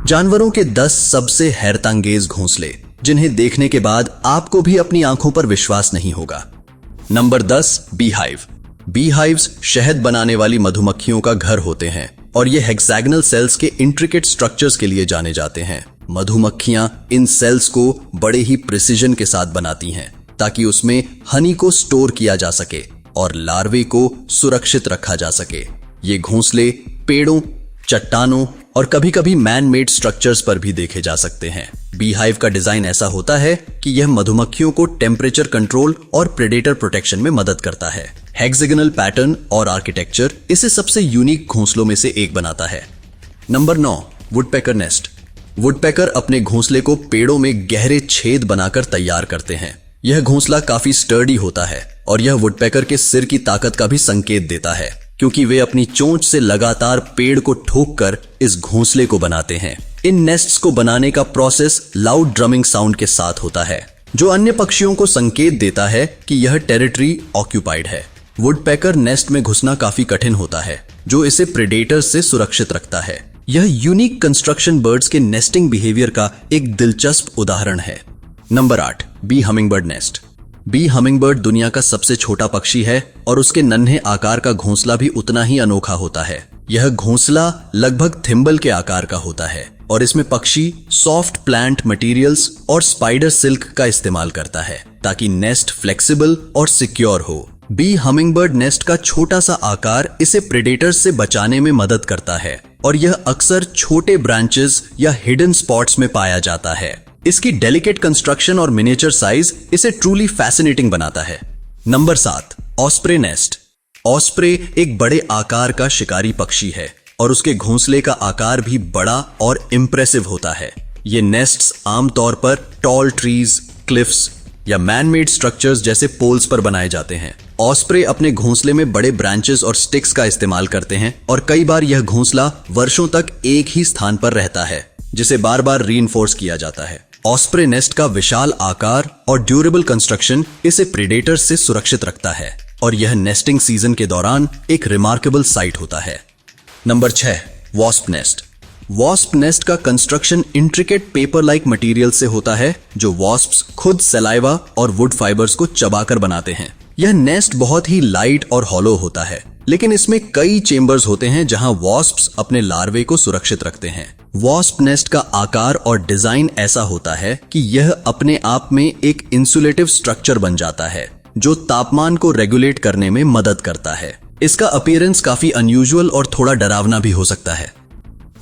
जानवरों के 10 सबसे हैरतअंगेज घोंसले जिन्हें देखने के बाद आपको भी अपनी आंखों पर विश्वास नहीं होगा। Number 10, bee hive. Bee hives शहद बनाने वाली मधुमक्खियों का घर होते हैं और ये हेक्सागोनल सेल्स के इंट्रिकेट स्ट्रक्चर्स के लिए जाने जाते हैं। मधुमक्खियां इन सेल्स को बड़े ही प्रिसिजन के साथ बनाती हैं ताकि उसमें हनी को स्टोर किया जा सके और लार्वे को सुरक्षित रखा जा सके। ये घोंसले पेड़ों, चट्टानों और कभी कभी मैन मेड स्ट्रक्चर्स पर भी देखे जा सकते हैं। बी हाइव का डिजाइन ऐसा होता है कि यह मधुमक्खियों को टेम्परेचर कंट्रोल और प्रेडेटर प्रोटेक्शन में मदद करता है। हेक्सागोनल पैटर्न और आर्किटेक्चर इसे सबसे यूनिक घोंसलों में से एक बनाता है। Number 9, woodpecker nest. वुडपेकर अपने घोंसले को पेड़ों में गहरे छेद बनाकर तैयार करते हैं। यह घोंसला काफी स्टर्डी होता है और यह वुडपेकर के सिर की ताकत का भी संकेत देता है, क्योंकि वे अपनी चोंच से लगातार पेड़ को ठोककर इस घोंसले को बनाते हैं। इन नेस्ट्स को बनाने का प्रोसेस लाउड ड्रमिंग साउंड के साथ होता है, जो अन्य पक्षियों को संकेत देता है कि यह टेरिटरी ऑक्यूपाइड है। वुडपेकर नेस्ट में घुसना काफी कठिन होता है, जो इसे प्रेडेटर्स से सुरक्षित रखता है। यह यूनिक कंस्ट्रक्शन बर्ड्स के नेस्टिंग बिहेवियर का एक दिलचस्प उदाहरण है। Number 8, bee hummingbird nest. Bee hummingbird दुनिया का सबसे छोटा पक्षी है और उसके नन्हे आकार का घोंसला भी उतना ही अनोखा होता है। यह घोंसला लगभग थिम्बल के आकार का होता है और इसमें पक्षी सॉफ्ट प्लांट मटेरियल्स और स्पाइडर सिल्क का इस्तेमाल करता है ताकि नेस्ट फ्लेक्सिबल और सिक्योर हो। बी हमिंगबर्ड नेस्ट का छोटा सा आकार इसे प्रेडेटर्स से बचाने में मदद करता है और यह अक्सर छोटे ब्रांचेस या हिडन स्पॉट्स में पाया जाता है। इसकी डेलिकेट कंस्ट्रक्शन और मिनिएचर साइज इसे ट्रूली फैसिनेटिंग बनाता है। Number 7, osprey nest. ऑस्प्रे एक बड़े आकार का शिकारी पक्षी है और उसके घोंसले का आकार भी बड़ा और इंप्रेसिव होता है। ये नेस्ट्स आमतौर पर टॉल ट्रीज, क्लिफ्स या मैन मेड स्ट्रक्चर्स जैसे पोल्स पर बनाए जाते हैं। ऑस्प्रे अपने घोंसले में बड़े ब्रांचेस और स्टिक्स का इस्तेमाल करते हैं और कई बार यह घोंसला वर्षों तक एक ही स्थान पर रहता है, जिसे बार बार रीइंफोर्स किया जाता है। ऑस्प्रे नेस्ट का विशाल आकार और ड्यूरेबल कंस्ट्रक्शन इसे प्रेडेटर्स से सुरक्षित रखता है और यह नेस्टिंग सीजन के दौरान एक रिमार्केबल साइट होता है। Number 6, wasp nest. Wasp nest का construction intricate paper like material से होता है, जो वॉस्प्स खुद सलाइवा और वुड फाइबर्स को चबाकर बनाते हैं। यह नेस्ट बहुत ही लाइट और हॉलो होता है, लेकिन इसमें कई चेंबर्स होते हैं जहां वॉस्प्स अपने लार्वे को सुरक्षित रखते हैं। वॉस्प नेस्ट का आकार और डिजाइन ऐसा होता है कि यह अपने आप में एक इंसुलेटिव स्ट्रक्चर बन जाता है, जो तापमान को रेगुलेट करने में मदद करता है। इसका अपीयरेंस काफी अनयूजुअल और थोड़ा डरावना भी हो सकता है।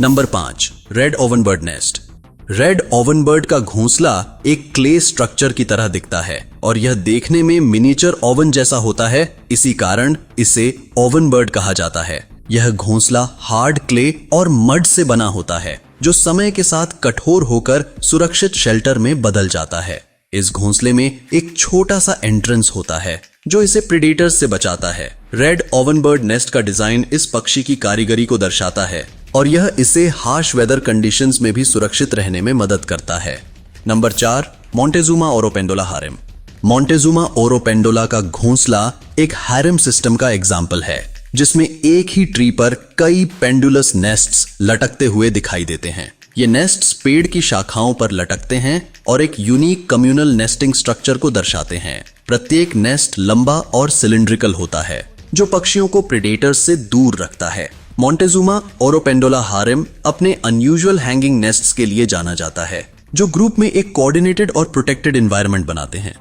Number 5, red ovenbird nest. Red ovenbird का घोंसला एक क्ले स्ट्रक्चर की तरह दिखता है और यह देखने में मिनिएचर ओवन जैसा होता है, इसी कारण इसे ओवनबर्ड कहा जाता है। यह घोंसला हार्ड क्ले और मड से बना होता है, जो समय के साथ कठोर होकर सुरक्षित शेल्टर में बदल जाता है। इस घोंसले में एक छोटा सा एंट्रेंस होता है जो इसे प्रेडेटर्स से बचाता है। रेड ओवनबर्ड नेस्ट का डिजाइन इस पक्षी की कारीगरी को दर्शाता है और यह इसे हार्श वेदर कंडीशंस में भी सुरक्षित रहने में मदद करता है। Number 4, Montezuma oropendola harem. Montezuma oropendola का घोंसला एक हैरम सिस्टम का एग्जाम्पल है, जिसमें एक ही ट्री पर कई पेंडुलस नेस्ट्स लटकते हुए दिखाई देते हैं। ये नेस्ट्स पेड़ की शाखाओं पर लटकते हैं और एक यूनिक कम्युनल नेस्टिंग स्ट्रक्चर को दर्शाते हैं। प्रत्येक नेस्ट लंबा और सिलिंड्रिकल होता है, जो पक्षियों को प्रेडेटर्स से दूर रखता है। मोंटेजुमा ओरोपेंडोला हारेम अपने अनयूजुअल हैंगिंग नेस्ट्स के लिए जाना जाता है, जो ग्रुप में एक कोऑर्डिनेटेड और प्रोटेक्टेड एनवायरनमेंट बनाते हैं।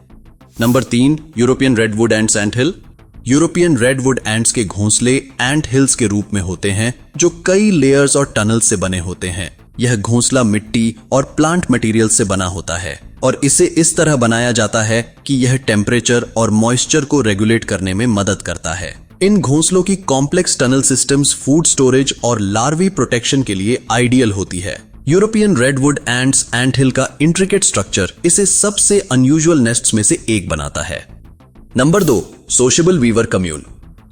नंबर 3, यूरोपियन रेडवुड एंड्स एंट हिल। यूरोपियन रेडवुड एंट्स के घोंसले एंट हिल्स के रूप में होते हैं, जो कई लेयर्स और टनल से बने होते हैं। यह घोंसला मिट्टी और प्लांट मटेरियल से बना होता है और इसे इस तरह बनाया जाता है कि यह टेम्परेचर और मॉइस्चर को रेगुलेट करने में मदद करता है। इन घोंसलों की complex tunnel systems food storage और लार्वी प्रोटेक्शन के लिए आइडियल होती है। यूरोपियन रेडवुड एंट्स एंट हिल का इंट्रिकेट स्ट्रक्चर इसे सबसे अनयूजुअल नेस्ट्स में से एक बनाता है। Number 2, sociable weaver commune.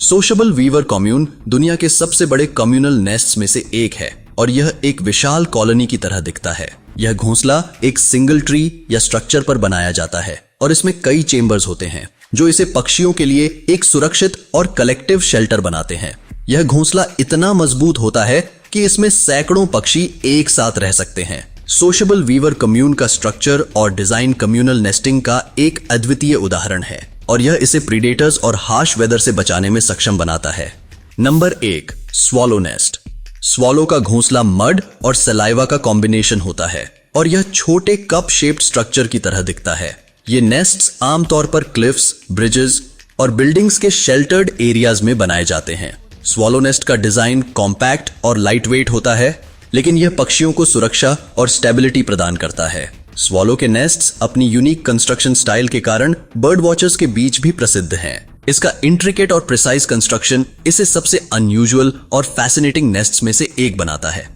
Sociable weaver commune दुनिया के सबसे बड़े कम्युनल नेस्ट्स में से एक है और यह एक विशाल कॉलोनी की तरह दिखता है। यह घोंसला एक सिंगल ट्री या स्ट्रक्चर पर बनाया जाता है और इसमें कई चेंबर्स होते हैं, जो इसे पक्षियों के लिए एक सुरक्षित और कलेक्टिव शेल्टर बनाते हैं। यह घोंसला इतना मजबूत होता है कि इसमें सैकड़ों पक्षी एक साथ रह सकते हैं। सोशेबल वीवर कम्यून का स्ट्रक्चर और डिजाइन कम्यूनल नेस्टिंग का एक अद्वितीय उदाहरण है और यह इसे प्रीडेटर्स और हार्श वेदर से बचाने में सक्षम बनाता है। Number 1, swallow nest. स्वॉलो का घोंसला मड और सलाइवा का कॉम्बिनेशन होता है और यह छोटे कप शेप्ड स्ट्रक्चर की तरह दिखता है। ये नेस्ट्स आमतौर पर क्लिफ्स, ब्रिजेस और बिल्डिंग्स के शेल्टर्ड एरियाज में बनाए जाते हैं। स्वॉलो नेस्ट का डिजाइन कॉम्पैक्ट और लाइट वेट होता है, लेकिन यह पक्षियों को सुरक्षा और स्टेबिलिटी प्रदान करता है। स्वॉलो के नेस्ट्स अपनी यूनिक कंस्ट्रक्शन स्टाइल के कारण बर्ड वॉचर्स के बीच भी प्रसिद्ध हैं। इसका इंट्रिकेट और प्रिसाइज कंस्ट्रक्शन इसे सबसे अनयूजुअल और फैसिनेटिंग नेस्ट्स में से एक बनाता है।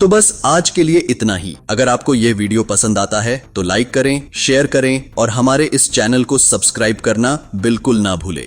तो बस आज के लिए इतना ही। अगर आपको यह वीडियो पसंद आता है तो लाइक करें, शेयर करें और हमारे इस चैनल को सब्सक्राइब करना बिल्कुल ना भूलें।